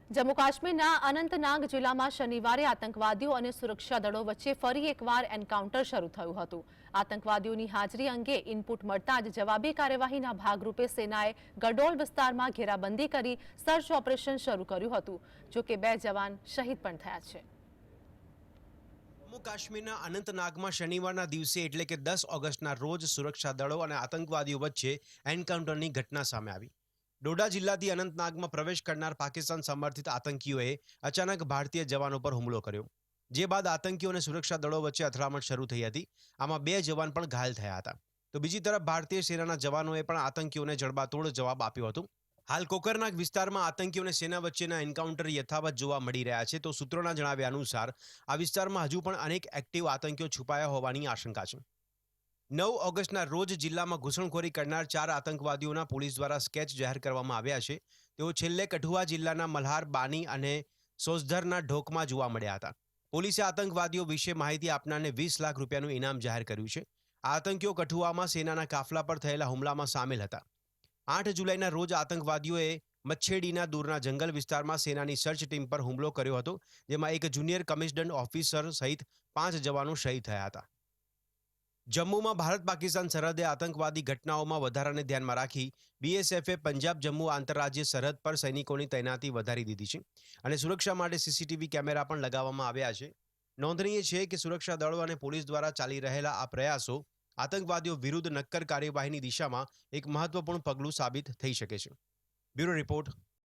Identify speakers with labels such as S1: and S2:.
S1: જમ્મુ કાશ્મીરના અનંતનાગ જિલ્લામાં શનિવારે આતંકવાદીઓ અને સુરક્ષા દળો વચ્ચે ફરી એકવાર એન્કાઉન્ટર શરૂ થયું હતું। આતંકવાદીઓની હાજરી અંગે ઇનપુટ મળતા જ જવાબી કાર્યવાહીના ભાગરૂપે સેનાએ ગડોલ વિસ્તારમાં ઘેરાબંધી કરી સર્ચ ઓપરેશન શરૂ કર્યું હતું। જો કે 2 જવાન શહીદ પણ થયા છે।
S2: જમ્મુ કાશ્મીરના અનંતનાગમાં શનિવારના દિવસે એટલે કે 10 ઓગસ્ટના રોજ સુરક્ષા દળો અને આતંકવાદીઓ વચ્ચે એન્કાઉન્ટરની ઘટના સામે આવી। ડોડા જિલ્લાથી અનંતનાગમાં પ્રવેશ કરનાર પાકિસ્તાન સમર્થિત આતંકીઓએ અચાનક ભારતીય જવાનો પર હુમલો કર્યો, જે બાદ આતંકીઓ અને સુરક્ષા દળો વચ્ચે અથડામણ શરૂ થઈ હતી। આમાં 2 જવાન પણ ઘાયલ થયા હતા। તો બીજી તરફ ભારતીય સેનાના જવાનોએ પણ આતંકીઓને જડબાતોડ જવાબ આપ્યો હતો। હાલ કોકરનાગ વિસ્તારમાં આતંકીઓ અને સેના વચ્ચેના એન્કાઉન્ટર યથાવત જોવા મળી રહ્યા છે। તો સૂત્રોના જણાવ્યા અનુસાર આ વિસ્તારમાં હજુ પણ અનેક એક્ટિવ આતંકીઓ છુપાયા હોવાની આશંકા છે। 9 ઓગસ્ટના રોજ જિલ્લામાં ઘૂસણખોરી કરનાર 4 આતંકવાદીઓના પોલીસ દ્વારા સ્કેચ જાહેર કરવામાં આવ્યા છે। તેઓ છેલ્લે કઠુઆ જિલ્લાના મલ્હાર બાની અને સોસધરના ઢોકમાં જોવા મળ્યા હતા। પોલીસે આતંકવાદીઓ વિશે માહિતી આપનારને 20 લાખ રૂપિયાનું ઇનામ જાહેર કર્યું છે। આ આતંકીઓ કઠુઆમાં સેનાના કાફલા પર થયેલા હુમલામાં સામેલ હતા। 8 જુલાઈના રોજ આતંકવાદીઓએ મચ્છેડીના દૂરના જંગલ વિસ્તારમાં સેનાની સર્ચ ટીમ પર હુમલો કર્યો હતો, જેમાં એક જુનિયર કમિશન્ડ ઓફિસર સહિત 5 જવાનો શહીદ થયા હતા। જમ્મુમાં ભારત પાકિસ્તાન સરહદે આતંકવાદી ઘટનાઓમાં વધારાને ધ્યાનમાં રાખી બીએસએફે પંજાબ જમ્મુ આંતરરાજ્ય સરહદ પર સૈનિકોની તૈનાતી વધારી દીધી છે અને સુરક્ષા માટે સીસીટીવી કેમેરા પણ લગાવવામાં આવ્યા છે। નોંધનીય છે કે સુરક્ષા દળો અને પોલીસ દ્વારા ચાલી રહેલા આ પ્રયાસો આતંકવાદીઓ વિરુદ્ધ નક્કર કાર્યવાહીની દિશામાં એક મહત્વપૂર્ણ પગલું સાબિત થઈ શકે છે। Bureau report,